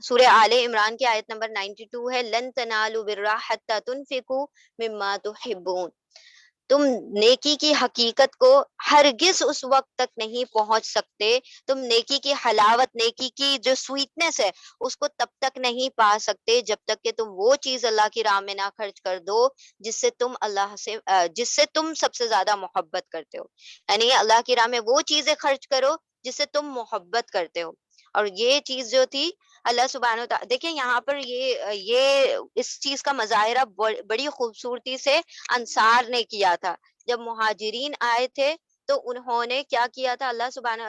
سورہ آل عمران کی آیت نمبر 92 ہے، لن تنالوا البر حتى تنفقوا مما تحبون. تم نیکی کی حقیقت کو ہرگز اس وقت تک نہیں پہنچ سکتے، تم نیکی کی حلاوت، نیکی کی جو سویٹنس ہے اس کو تب تک نہیں پا سکتے جب تک کہ تم وہ چیز اللہ کی راہ میں نہ خرچ کر دو جس سے تم سب سے زیادہ محبت کرتے ہو. یعنی اللہ کی راہ میں وہ چیزیں خرچ کرو جس سے تم محبت کرتے ہو. اور یہ چیز جو تھی اللہ سبحانہ وتعالی، دیکھیں یہاں پر یہ اس چیز کا مظاہرہ بڑی خوبصورتی سے انصار نے کیا تھا. جب مہاجرین آئے تھے تو انہوں نے کیا کیا تھا؟ اللہ سبحانہ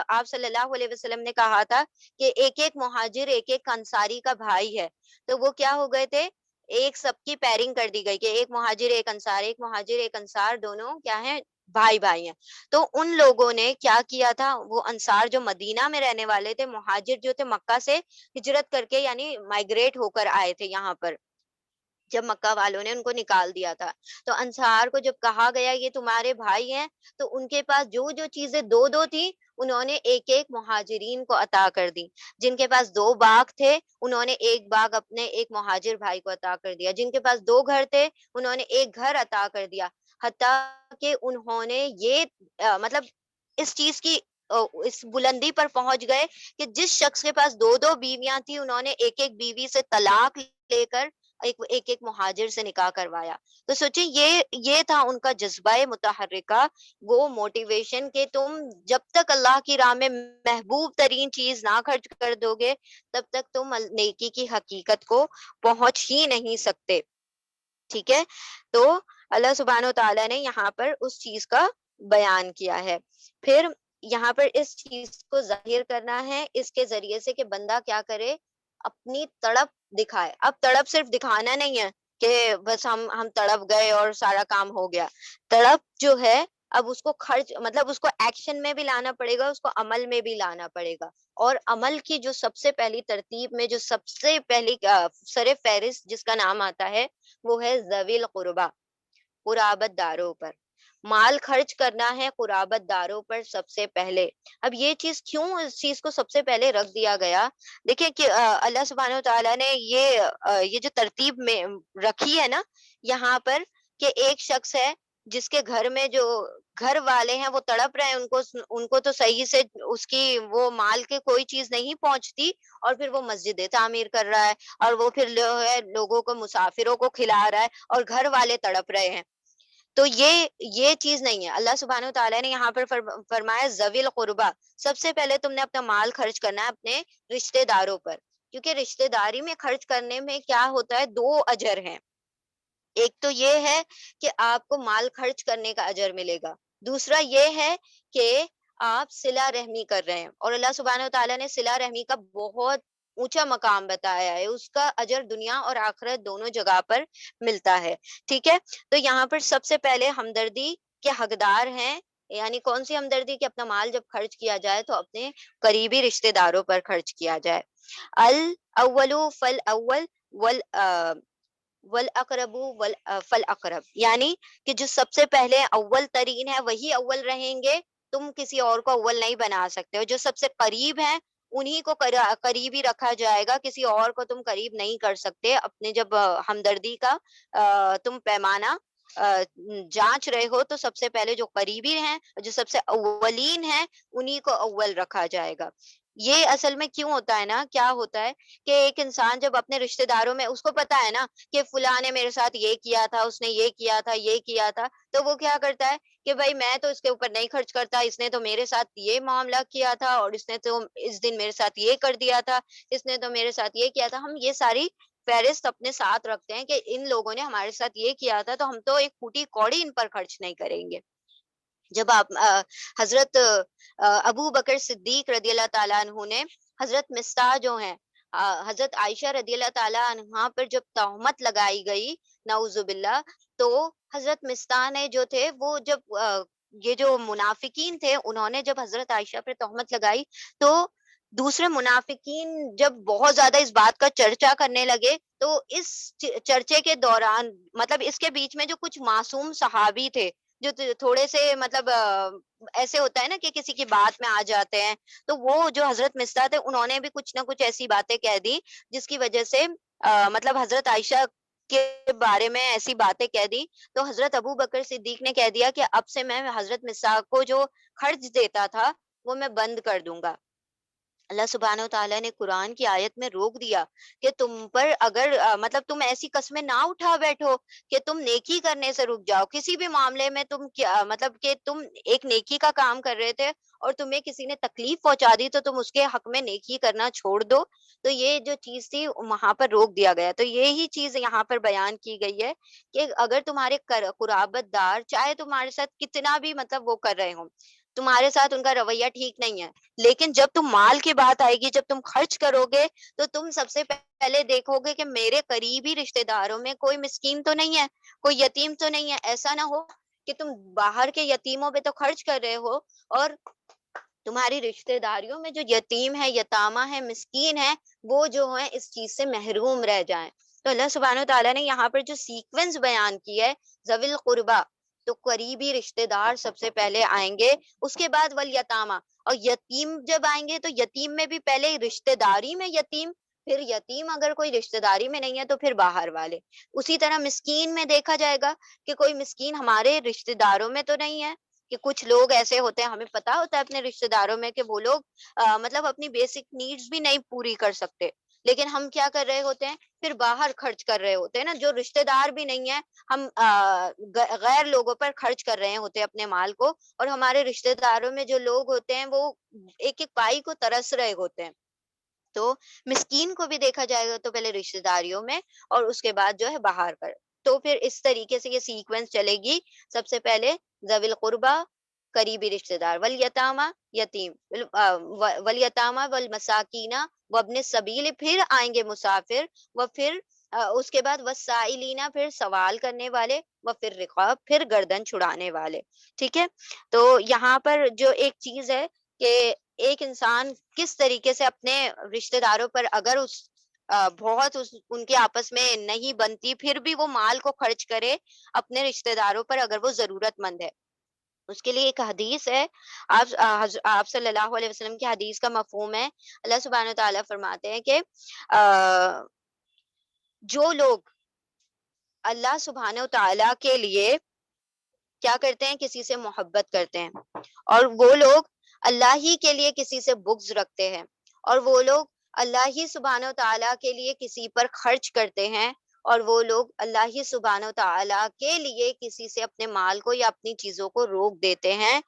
آپ صلی اللہ علیہ وسلم نے کہا تھا کہ ایک ایک مہاجر ایک ایک انصاری کا بھائی ہے. تو وہ کیا ہو گئے تھے؟ ایک سب کی پیرنگ کر دی گئی کہ ایک مہاجر ایک انصار، ایک مہاجر ایک انصار، دونوں کیا ہیں؟ بھائی بھائی ہیں. تو ان لوگوں نے کیا کیا تھا؟ وہ انصار جو مدینہ میں رہنے والے تھے، مہاجر جو تھے مکہ سے ہجرت کر کے یعنی مائگریٹ ہو کر آئے تھے یہاں پر، جب مکہ والوں نے ان کو نکال دیا تھا، تو انصار کو جب کہا گیا یہ تمہارے بھائی ہیں، تو ان کے پاس جو جو چیزیں دو دو تھی انہوں نے ایک ایک مہاجرین کو عطا کر دی. جن کے پاس 2 باغ تھے انہوں نے ایک باغ اپنے ایک مہاجر بھائی کو عطا کر دیا. جن کے پاس 2 گھر تھے انہوں نے ایک گھر عطا کر دیا. حتیٰ کہ انہوں نے یہ مطلب اس چیز کی اس بلندی پر پہنچ گئے کہ جس شخص کے پاس 2 بیویاں تھیں انہوں نے ایک ایک بیوی سے طلاق لے کر ایک ایک مہاجر سے نکاح کروایا. تو سوچیں یہ تھا ان کا جذبہ متحرکہ، وہ موٹیویشن کہ تم جب تک اللہ کی راہ میں محبوب ترین چیز نہ خرچ کر دو گے تب تک تم نیکی کی حقیقت کو پہنچ ہی نہیں سکتے. ٹھیک ہے، تو اللہ سبحانہ و تعالیٰ نے یہاں پر اس چیز کا بیان کیا ہے. پھر یہاں پر اس چیز کو ظاہر کرنا ہے اس کے ذریعے سے کہ بندہ کیا کرے، اپنی تڑپ دکھائے. اب تڑپ صرف دکھانا نہیں ہے کہ بس ہم تڑپ گئے اور سارا کام ہو گیا. تڑپ جو ہے اب اس کو خرچ مطلب اس کو ایکشن میں بھی لانا پڑے گا، اس کو عمل میں بھی لانا پڑے گا. اور عمل کی جو سب سے پہلی ترتیب میں جو سب سے پہلی سر فہرست جس کا نام آتا ہے وہ ہے ذوی القربہ، قرابت داروں پر. مال خرچ کرنا ہے قرابت داروں پر سب سے پہلے. اب یہ چیز کیوں اس چیز کو سب سے پہلے رکھ دیا گیا؟ دیکھیں کہ اللہ سبحانہ وتعالیٰ نے یہ جو ترتیب میں رکھی ہے نا یہاں پر، کہ ایک شخص ہے جس کے گھر میں جو گھر والے ہیں وہ تڑپ رہے ہیں، ان کو تو صحیح سے اس کی وہ مال کے کوئی چیز نہیں پہنچتی، اور پھر وہ مسجدیں تعمیر کر رہا ہے اور وہ پھر جو ہے لوگوں کو مسافروں کو کھلا رہا ہے اور گھر والے تڑپ رہے ہیں. تو یہ چیز نہیں ہے. اللہ سبحانہ وتعالیٰ نے یہاں پر فرمایا ذوی القربہ، سب سے پہلے تم نے اپنا مال خرچ کرنا ہے اپنے رشتہ داروں پر. کیونکہ رشتہ داری میں خرچ کرنے میں کیا ہوتا ہے، 2 اجر ہیں. ایک تو یہ ہے کہ آپ کو مال خرچ کرنے کا اجر ملے گا، دوسرا یہ ہے کہ آپ صلہ رحمی کر رہے ہیں، اور اللہ سبحانہ وتعالیٰ نے صلہ رحمی کا بہت اونچا مقام بتایا ہے. اس کا اجر دنیا اور آخرت دونوں جگہ پر ملتا ہے. ٹھیک ہے، تو یہاں پر سب سے پہلے ہمدردی کے حقدار ہیں. یعنی کون سی ہمدردی؟ کہ اپنا مال جب خرچ کیا جائے تو اپنے قریبی رشتہ داروں پر خرچ کیا جائے. الاول فالاول وال والاقرب فالاقرب، یعنی کہ جو سب سے پہلے اول ترین ہے وہی اول رہیں گے. تم کسی اور کو اول نہیں بنا سکتے ہو. جو سب سے قریب ہیں انہی کو قریب ہی رکھا جائے گا، کسی اور کو تم قریب نہیں کر سکتے. اپنے جب ہمدردی کا تم پیمانہ جانچ رہے ہو تو سب سے پہلے جو قریبی ہیں، جو سب سے اولین ہیں، انہی کو اول رکھا جائے گا. یہ اصل میں کیوں ہوتا ہے نا، کیا ہوتا ہے کہ ایک انسان جب اپنے رشتہ داروں میں، اس کو پتا ہے نا کہ فلاں نے میرے ساتھ یہ کیا تھا، اس نے یہ کیا تھا، یہ کیا تھا، تو وہ کیا کرتا ہے کہ بھائی میں تو اس کے اوپر نہیں خرچ کرتا، اس نے تو میرے ساتھ یہ معاملہ کیا تھا، اور اس نے تو اس دن میرے ساتھ یہ کر دیا تھا، اس نے تو میرے ساتھ یہ کیا تھا. ہم یہ ساری فہرست اپنے ساتھ رکھتے ہیں کہ ان لوگوں نے ہمارے ساتھ یہ کیا تھا، تو ہم تو ایک پھوٹی کوڑی ان پر خرچ نہیں کریں گے. جب آپ حضرت ابو بکر صدیق رضی اللہ تعالیٰ عنہ نے حضرت مستح جو ہیں حضرت عائشہ رضی اللہ تعالیٰ عنہا پر جب تہمت لگائی گئی، نعوذ باللہ، تو حضرت مستح نے جو تھے وہ جب یہ جو منافقین تھے انہوں نے جب حضرت عائشہ پر تہمت لگائی تو دوسرے منافقین جب بہت زیادہ اس بات کا چرچا کرنے لگے، تو اس چرچے کے دوران مطلب اس کے بیچ میں جو کچھ معصوم صحابی تھے جو تھوڑے سے مطلب ایسے ہوتا ہے نا کہ کسی کی بات میں آ جاتے ہیں، تو وہ جو حضرت مستح تھے انہوں نے بھی کچھ نہ کچھ ایسی باتیں کہہ دی جس کی وجہ سے مطلب حضرت عائشہ کے بارے میں ایسی باتیں کہہ دی. تو حضرت ابو بکر صدیق نے کہہ دیا کہ اب سے میں حضرت مستح کو جو خرچ دیتا تھا وہ میں بند کر دوں گا. اللہ سبحانہ و تعالیٰ نے قرآن کی آیت میں روک دیا کہ تم پر اگر مطلب تم ایسی قسمیں نہ اٹھا بیٹھو کہ تم نیکی کرنے سے رک جاؤ. کسی بھی معاملے میں تم کیا مطلب کہ تم ایک نیکی کا کام کر رہے تھے اور تمہیں کسی نے تکلیف پہنچا دی تو تم اس کے حق میں نیکی کرنا چھوڑ دو. تو یہ جو چیز تھی وہاں پر روک دیا گیا. تو یہی چیز یہاں پر بیان کی گئی ہے کہ اگر تمہارے قرابت دار چاہے تمہارے ساتھ کتنا بھی مطلب وہ کر رہے ہوں، تمہارے ساتھ ان کا رویہ ٹھیک نہیں ہے، لیکن جب تم مال کی بات آئے گی، جب تم خرچ کرو گے تو تم سب سے پہلے دیکھو گے کہ میرے قریبی رشتہ داروں میں کوئی مسکین تو نہیں ہے، کوئی یتیم تو نہیں ہے. ایسا نہ ہو کہ تم باہر کے یتیموں پہ تو خرچ کر رہے ہو اور تمہاری رشتہ داریوں میں جو یتیم ہے، یتامہ ہے، مسکین ہے، وہ جو ہیں اس چیز سے محروم رہ جائیں. تو اللہ سبحانہ و تعالیٰ نے یہاں پر جو سیکوینس بیان کی ہے ذوی القربہ، تو قریبی رشتے دار سب سے پہلے آئیں گے، اس کے بعد والیتاما، اور یتیم جب آئیں گے تو یتیم میں بھی پہلے رشتے داری میں یتیم، پھر یتیم اگر کوئی رشتے داری میں نہیں ہے تو پھر باہر والے. اسی طرح مسکین میں دیکھا جائے گا کہ کوئی مسکین ہمارے رشتے داروں میں تو نہیں ہے، کہ کچھ لوگ ایسے ہوتے ہیں ہمیں پتا ہوتا ہے اپنے رشتے داروں میں کہ وہ لوگ مطلب اپنی بیسک نیڈز بھی نہیں پوری کر سکتے، لیکن ہم کیا کر رہے ہوتے ہیں، پھر باہر خرچ کر رہے ہوتے ہیں نا. جو رشتے دار بھی نہیں ہے ہم غیر لوگوں پر خرچ کر رہے ہوتے ہیں اپنے مال کو، اور ہمارے رشتے داروں میں جو لوگ ہوتے ہیں وہ ایک ایک پائی کو ترس رہے ہوتے ہیں. تو مسکین کو بھی دیکھا جائے گا تو پہلے رشتے داریوں میں، اور اس کے بعد جو ہے باہر پر. تو پھر اس طریقے سے یہ سیکوینس چلے گی. سب سے پہلے ذوی القربہ، قریبی رشتے دار، والیتامہ یتیم، والیتامہ والمساکینہ وابن السبیل، پھر آئیں گے مسافر، و پھر اس کے بعد وسائلینہ، پھر سوال کرنے والے، و پھر رقاب، پھر گردن چھڑانے والے. ٹھیک ہے. تو یہاں پر جو ایک چیز ہے کہ ایک انسان کس طریقے سے اپنے رشتے داروں پر، اگر بہت ان کے آپس میں نہیں بنتی، پھر بھی وہ مال کو خرچ کرے اپنے رشتے داروں پر اگر وہ ضرورت مند ہے. اس کے لیے ایک حدیث ہے، آپ صلی اللہ علیہ وسلم کی حدیث کا مفہوم ہے. اللہ سبحانہ و تعالیٰ فرماتے ہیں کہ جو لوگ اللہ سبحانہ و تعالیٰ کے لیے کیا کرتے ہیں، کسی سے محبت کرتے ہیں، اور وہ لوگ اللہ ہی کے لیے کسی سے بغض رکھتے ہیں، اور وہ لوگ اللہ ہی سبحانہ و تعالیٰ کے لیے کسی پر خرچ کرتے ہیں، اور وہ لوگ اللہ ہی سبحانہ و تعالیٰ کے لیے کسی سے اپنے مال کو یا اپنی چیزوں کو روک دیتے ہیں،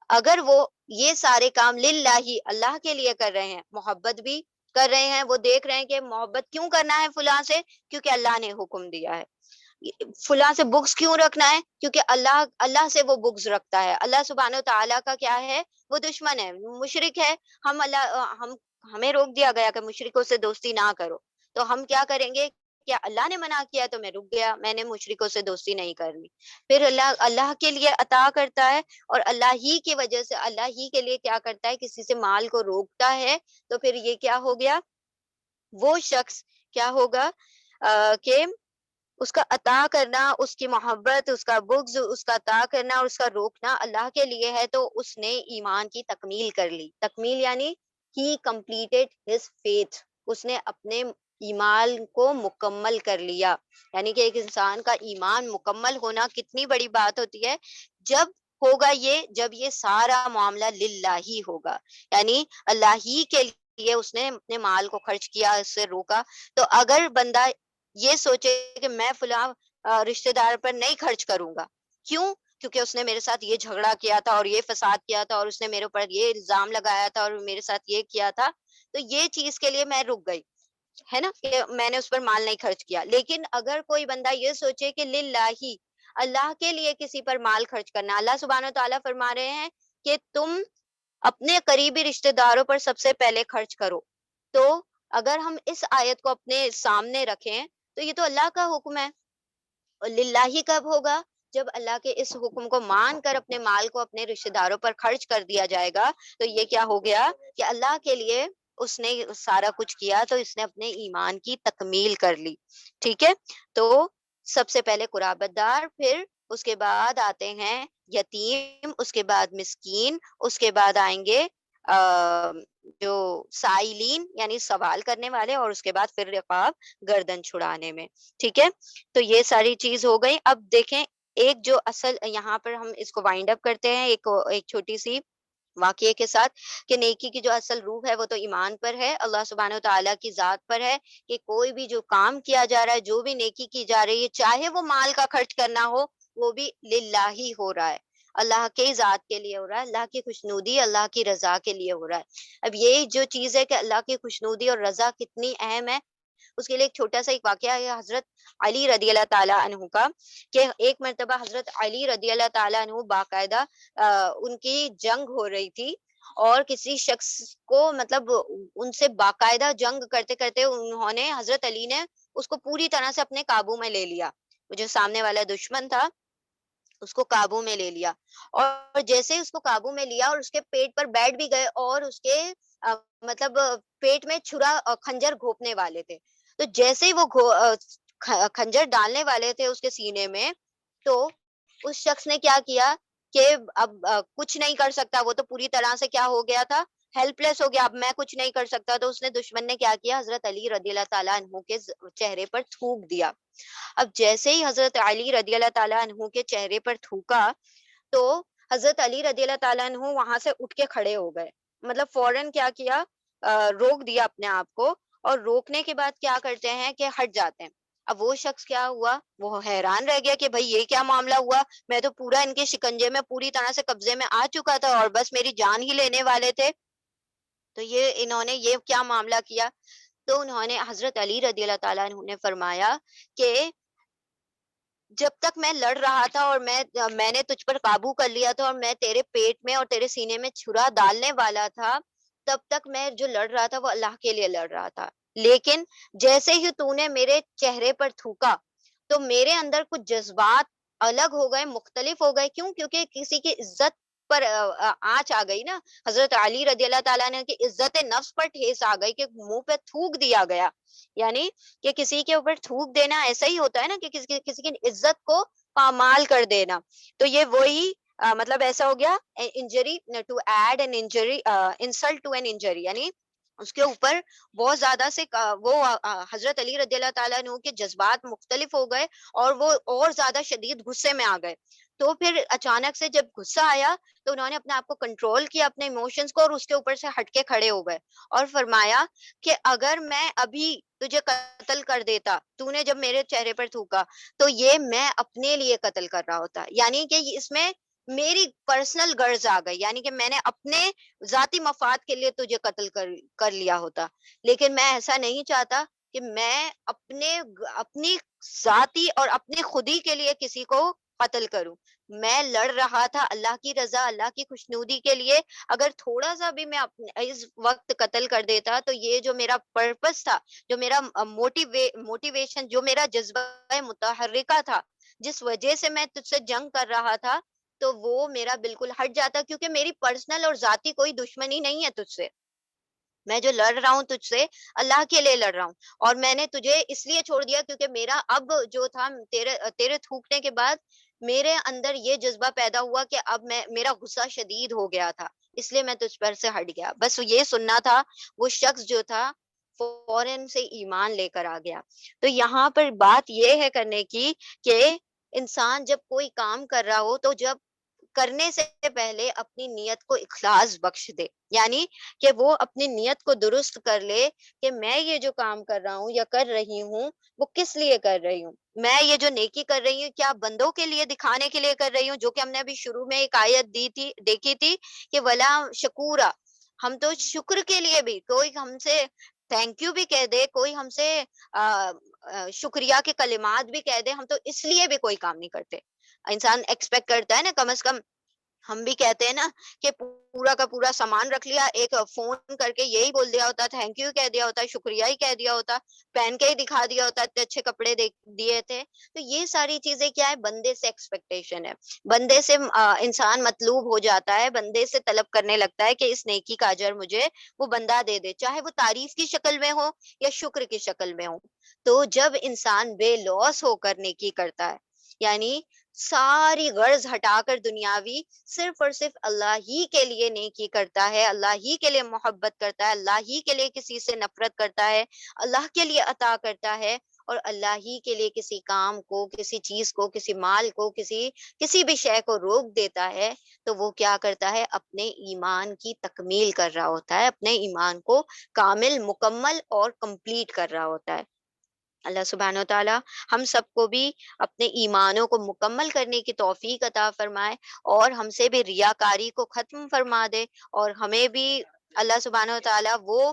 اگر وہ یہ سارے کام للہ، اللہ کے لیے کر رہے ہیں، محبت بھی کر رہے ہیں، وہ دیکھ رہے ہیں کہ محبت کیوں کرنا ہے فلاں سے، کیونکہ اللہ نے حکم دیا ہے. فلاں سے بغض کیوں رکھنا ہے، کیونکہ اللہ سے وہ بغض رکھتا ہے. اللہ سبحانہ و تعالیٰ کا کیا ہے، وہ دشمن ہے، مشرک ہے. ہمیں روک دیا گیا کہ مشرکوں سے دوستی نہ کرو، تو ہم کیا کریں گے، کیا اللہ نے منع کیا تو میں رک گیا، میں نے مشرکوں سے دوستی نہیں کرنی. پھر اللہ کے لیے عطا کرتا ہے، اور اللہ ہی کی وجہ سے اللہ ہی کے لیے کیا کرتا ہے، کسی سے مال کو روکتا ہے. تو پھر یہ کیا ہو گیا، وہ شخص کیا ہوگا کہ اس کا عطا کرنا، اس کی محبت، اس کا بغض، اس کا عطا کرنا اور اس کا روکنا اللہ کے لیے ہے. تو اس نے ایمان کی تکمیل کر لی. تکمیل یعنی ہی کمپلیٹڈ ہز فیتھ، اس نے اپنے ایمان کو مکمل کر لیا. یعنی کہ ایک انسان کا ایمان مکمل ہونا کتنی بڑی بات ہوتی ہے، جب ہوگا یہ، جب یہ سارا معاملہ للہ ہی ہوگا، یعنی اللہ ہی کے لیے اس نے اپنے مال کو خرچ کیا، اس سے روکا. تو اگر بندہ یہ سوچے کہ میں فلاں رشتے دار پر نہیں خرچ کروں گا، کیوں، کیونکہ اس نے میرے ساتھ یہ جھگڑا کیا تھا اور یہ فساد کیا تھا، اور اس نے میرے اوپر یہ الزام لگایا تھا اور میرے ساتھ یہ کیا تھا، تو یہ چیز کے لیے میں رک گئی، ہے نا، کہ میں نے اس پر مال نہیں خرچ کیا. لیکن اگر کوئی بندہ یہ سوچے کہ للہ، اللہ کے لیے کسی پر مال خرچ کرنا، اللہ سبحانہ و تعالیٰ فرما رہے ہیں کہ تم اپنے قریبی رشتے داروں پر سب سے پہلے خرچ کرو. تو اگر ہم اس آیت کو اپنے سامنے رکھیں تو یہ تو اللہ کا حکم ہے. اور للہ کب ہوگا، جب اللہ کے اس حکم کو مان کر اپنے مال کو اپنے رشتے داروں پر خرچ کر دیا جائے گا. تو یہ کیا ہو گیا کہ اللہ کے لیے اس نے سارا کچھ کیا، تو اس نے اپنے ایمان کی تکمیل کر لی. ٹھیک ہے. تو سب سے پہلے قرابت دار، پھر اس کے بعد آتے ہیں یتیم، اس کے بعد مسکین، اس کے بعد آئیں گے جو سائلین یعنی سوال کرنے والے، اور اس کے بعد پھر رقاب، گردن چھڑانے میں. ٹھیک ہے. تو یہ ساری چیز ہو گئی. اب دیکھیں ایک جو اصل یہاں پر ہم اس کو وائنڈ اپ کرتے ہیں ایک چھوٹی سی واقعے کے ساتھ، کہ نیکی کی جو اصل روح ہے وہ تو ایمان پر ہے، اللہ سبحانہ و تعالیٰ کی ذات پر ہے، کہ کوئی بھی جو کام کیا جا رہا ہے، جو بھی نیکی کی جا رہی ہے، چاہے وہ مال کا خرچ کرنا ہو، وہ بھی للہ ہی ہو رہا ہے، اللہ کے ذات کے لیے ہو رہا ہے، اللہ کی خوشنودی، اللہ کی رضا کے لیے ہو رہا ہے. اب یہ جو چیز ہے کہ اللہ کی خوشنودی اور رضا کتنی اہم ہے، اس کے لیے ایک چھوٹا سا ایک واقعہ ہے حضرت علی رضی اللہ تعالیٰ عنہ کا، کہ ایک مرتبہ حضرت علی رضی اللہ تعالیٰ عنہ باقاعدہ ان کی جنگ ہو رہی تھی، اور کسی شخص کو مطلب ان سے باقاعدہ جنگ کرتے کرتے انہوں نے، حضرت علی نے اس کو پوری طرح سے اپنے قابو میں لے لیا. جو سامنے والا دشمن تھا اس کو قابو میں لے لیا، اور جیسے ہی اس کو قابو میں لیا اور اس کے پیٹ پر بیٹھ بھی گئے، اور اس کے مطلب پیٹ میں چھرا خنجر گھونپنے والے تھے. تو جیسے ہی وہ خنجر ڈالنے والے تھے اس کے سینے میں، تو اس شخص نے کیا کیا کہ اب کچھ نہیں کر سکتا، وہ تو پوری طرح سے کیا ہو گیا تھا، ہیلپ لیس ہو گیا، اب میں کچھ نہیں کر سکتا، تو اس نے دشمن نے کیا کیا، حضرت علی رضی اللہ تعالیٰ عنہ کے چہرے پر تھوک دیا۔ اب جیسے ہی حضرت علی رضی اللہ تعالیٰ عنہ کے چہرے پر تھوکا، تو حضرت علی رضی اللہ تعالیٰ عنہ وہاں سے اٹھ کے کھڑے ہو گئے، مطلب فوراً کیا کیا، روک دیا اپنے آپ کو، اور روکنے کے بعد کیا کرتے ہیں کہ ہٹ جاتے ہیں۔ اب وہ شخص کیا ہوا، وہ حیران رہ گیا کہ بھائی یہ کیا معاملہ ہوا، میں تو پورا ان کے شکنجے میں پوری طرح سے قبضے میں آ چکا تھا اور بس میری جان ہی لینے والے تھے، تو یہ انہوں نے یہ کیا معاملہ کیا۔ تو انہوں نے حضرت علی رضی اللہ تعالیٰ عنہ نے فرمایا کہ جب تک میں لڑ رہا تھا اور میں نے تجھ پر قابو کر لیا تھا اور میں تیرے پیٹ میں اور تیرے سینے میں چھرا ڈالنے والا تھا، تب تک میں جو لڑ رہا تھا وہ اللہ کے لیے لڑ رہا تھا، لیکن جیسے ہی تو نے میرے چہرے پر تھوکا تو میرے اندر کچھ جذبات الگ ہو گئے، مختلف ہو گئے، کیوں؟ کیونکہ کسی کی عزت پر آنچ آ گئی نا، حضرت علی رضی اللہ تعالیٰ نے کی عزت نفس پر ٹھیس آ گئی کہ منہ پہ تھوک دیا گیا، یعنی کہ کسی کے اوپر تھوک دینا ایسا ہی ہوتا ہے نا کہ کسی کی عزت کو پامال کر دینا، تو یہ وہی مطلب ایسا ہو گیا، injury to add an injury, insult to an injury, یعنی اس کے اوپر بہت زیادہ سے وہ حضرت علی رضی اللہ تعالیٰ عنہ کے جذبات مختلف ہو گئے اور وہ اور زیادہ شدید غصے میں آ گئے۔ تو پھر اچانک سے جب غصہ آیا تو انہوں نے اپنے آپ کو کنٹرول کیا، اپنے ایموشنز کو، اور اس کے اوپر سے ہٹ کے کھڑے ہو گئے اور فرمایا کہ اگر میں ابھی تجھے قتل کر دیتا، تو نے جب میرے چہرے پر تھوکا، تو یہ میں اپنے لیے قتل کر رہا ہوتا، یعنی کہ اس میں میری پرسنل غرض آ گئی، یعنی کہ میں نے اپنے ذاتی مفاد کے لیے تجھے قتل کر لیا ہوتا، لیکن میں ایسا نہیں چاہتا کہ میں اپنی ذاتی اور اپنی خودی کے لیے کسی کو قتل کروں۔ میں لڑ رہا تھا اللہ کی رضا، اللہ کی خوشنودی کے لیے، اگر تھوڑا سا بھی میں اس وقت قتل کر دیتا تو یہ جو میرا پرپس تھا، جو میرا موٹیویشن، جو میرا جذبہ متحرکہ تھا، جس وجہ سے میں تجھ سے جنگ کر رہا تھا، تو وہ میرا بالکل ہٹ جاتا، کیونکہ میری پرسنل اور ذاتی کوئی دشمنی نہیں ہے تجھ سے، میں جو لڑ رہا ہوں تجھ سے اللہ کے لیے لڑ رہا ہوں، اور میں نے تجھے اس لیے چھوڑ دیا کیونکہ میرا اب جو تھا، تیرے تھوکنے کے بعد میرے اندر یہ جذبہ پیدا ہوا کہ اب میرا غصہ شدید ہو گیا تھا، اس لیے میں تجھ پر سے ہٹ گیا، بس یہ سننا تھا۔ وہ شخص جو تھا فوراً سے ایمان لے کر آ گیا۔ تو یہاں پر بات یہ ہے کرنے کی کہ انسان جب کوئی کام کر رہا ہو تو جب کرنے سے پہلے اپنی نیت کو اخلاص بخش دے، یعنی کہ وہ اپنی نیت کو درست کر لے کہ میں یہ جو کام کر رہا ہوں یا کر رہی ہوں وہ کس لیے کر رہی ہوں، میں یہ جو نیکی کر رہی ہوں کیا بندوں کے لیے دکھانے کے لیے کر رہی ہوں، جو کہ ہم نے ابھی شروع میں ایک آیت دیکھی تھی کہ ولا شکورا، ہم تو شکر کے لیے بھی، کوئی ہم سے تھینک یو بھی کہہ دے، کوئی ہم سے شکریہ کے کلمات بھی کہہ دے، ہم تو اس لیے بھی کوئی کام نہیں کرتے۔ انسان ایکسپیکٹ کرتا ہے نا، کم از کم ہم بھی کہتے ہیں نا کہ پورا کا پورا سامان رکھ لیا، ایک فون کر کے یہی بول دیا ہوتا، تھینک یو کہہ دیا ہوتا، شکریہ ہی کہہ دیا ہوتا، پہن کے ہی دکھا دیا ہوتا، اتنے اچھے کپڑے دیے تھے، تو یہ ساری چیزیں کیا ہے، بندے سے ایکسپیکٹیشن ہے، بندے سے انسان مطلوب ہو جاتا ہے، بندے سے طلب کرنے لگتا ہے کہ اس نیکی کا اجر مجھے وہ بندہ دے دے، چاہے وہ تعریف کی شکل میں ہو یا شکر کی شکل میں ہو۔ تو جب انسان بے لوث ہو کر نیکی کرتا ہے، یعنی ساری غرض ہٹا کر دنیاوی، صرف اور صرف اللہ ہی کے لیے نیکی کرتا ہے، اللہ ہی کے لیے محبت کرتا ہے، اللہ ہی کے لیے کسی سے نفرت کرتا ہے، اللہ کے لیے عطا کرتا ہے، اور اللہ ہی کے لیے کسی کام کو، کسی چیز کو، کسی مال کو، کسی بھی شے کو روک دیتا ہے، تو وہ کیا کرتا ہے، اپنے ایمان کی تکمیل کر رہا ہوتا ہے، اپنے ایمان کو کامل، مکمل اور کمپلیٹ کر رہا ہوتا ہے۔ اللہ سبحانہ و تعالی ہم سب کو بھی اپنے ایمانوں کو مکمل کرنے کی توفیق عطا فرمائے، اور ہم سے بھی ریاکاری کو ختم فرما دے، اور ہمیں بھی اللہ سبحانہ و تعالی وہ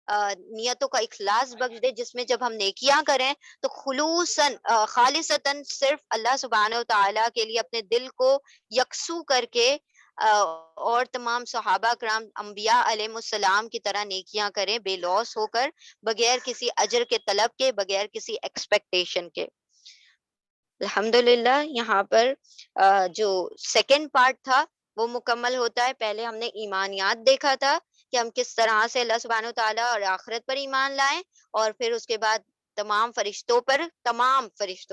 نیتوں کا اخلاص بخش دے جس میں جب ہم نیکیاں کریں تو خلوصاً، خالصتاً صرف اللہ سبحانہ و تعالی کے لیے اپنے دل کو یکسو کر کے، اور تمام صحابہ کرام، انبیاء علیہ السلام کی طرح نیکیاں کریں، بے لوث ہو کر، بغیر کسی اجر کے طلب کے، بغیر کسی ایکسپیکٹیشن کے۔ الحمدللہ یہاں پر جو سیکنڈ پارٹ تھا وہ مکمل ہوتا ہے۔ پہلے ہم نے ایمانیات دیکھا تھا کہ ہم کس طرح سے اللہ سبحانہ و تعالیٰ اور آخرت پر ایمان لائیں، اور پھر اس کے بعد تمام فرشتوں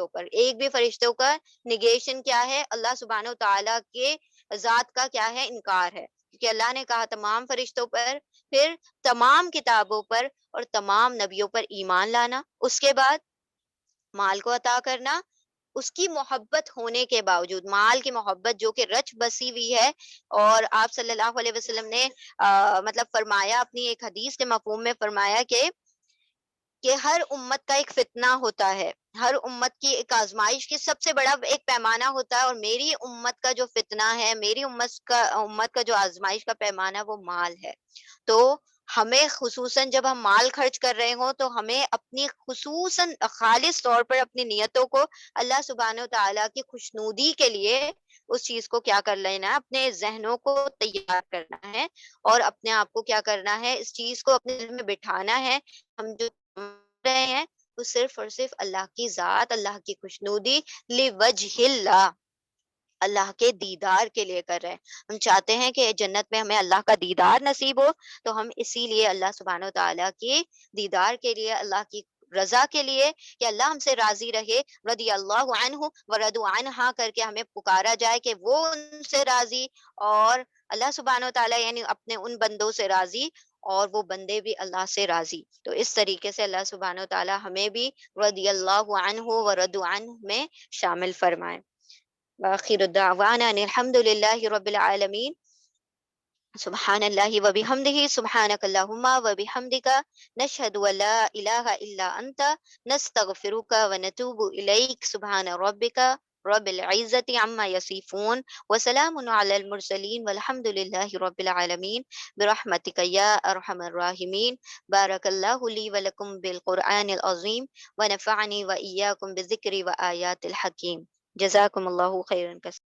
پر ایک بھی فرشتوں کا نگیشن کیا ہے؟ اللہ سبحانہ و تعالیٰ کے ذات کا کیا ہے؟ انکار ہے، کیونکہ اللہ نے کہا تمام فرشتوں پر، پھر تمام کتابوں پر اور تمام نبیوں پر ایمان لانا، اس کے بعد مال کو عطا کرنا، اس کی محبت ہونے کے باوجود، مال کی محبت جو کہ رچ بسی ہوئی ہے، اور آپ صلی اللہ علیہ وسلم نے مطلب فرمایا، اپنی ایک حدیث کے مفہوم میں فرمایا کہ ہر امت کا ایک فتنہ ہوتا ہے، ہر امت کی ایک آزمائش کی سب سے بڑا ایک پیمانہ ہوتا ہے، اور میری امت کا جو فتنہ ہے، میری امت کا جو آزمائش کا پیمانہ وہ مال ہے۔ تو ہمیں خصوصاً جب ہم مال خرچ کر رہے ہوں تو ہمیں اپنی خصوصاً خالص طور پر اپنی نیتوں کو اللہ سبحانہ و تعالیٰ کی خوشنودی کے لیے اس چیز کو کیا کر لینا ہے، اپنے ذہنوں کو تیار کرنا ہے، اور اپنے آپ کو کیا کرنا ہے، اس چیز کو اپنے دل میں بٹھانا ہے۔ ہم جو رہے ہیں وہ صرف اور صرف اللہ کی ذات، اللہ کی خوشنودی، لِوَجْهِ اللہ، اللہ کے دیدار کے لیے کر رہے ہیں۔ ہم چاہتے ہیں کہ جنت میں ہمیں اللہ کا دیدار نصیب ہو، تو ہم اسی لیے اللہ سبحانہ و تعالیٰ کی دیدار کے لیے، اللہ کی رضا کے لیے، کہ اللہ ہم سے راضی رہے، رضی اللہ عنہ ورضوا عنہا کر کے ہمیں پکارا جائے کہ وہ ان سے راضی، اور اللہ سبحانہ و تعالیٰ یعنی اپنے ان بندوں سے راضی، اور وہ بندے بھی اللہ سے راضی۔ تو اس طریقے سے اللہ سبحانہ و تعالیٰ ہمیں بھی رضی اللہ عنہ ورضوا عنہ میں شامل فرمائے۔ وآخر دعوانا ان الحمد للہ رب العالمین۔ سبحان اللہ وبحمدہ، سبحانک اللہم وبحمدک، نشہد ان لا الہ الا انت، نستغفرک ونتوب الیک، سبحان ربک رب العزت عما یصفون، وسلام علی المرسلین، والحمد للہ رب العالمین، برحمتک یا ارحم الراحمین۔ بارک اللہ لی ولکم بالقرآن العظیم، ونفعنی وإیاکم بذکر وآیات الحکیم۔ جزاکم اللہ خیرا کثیرا۔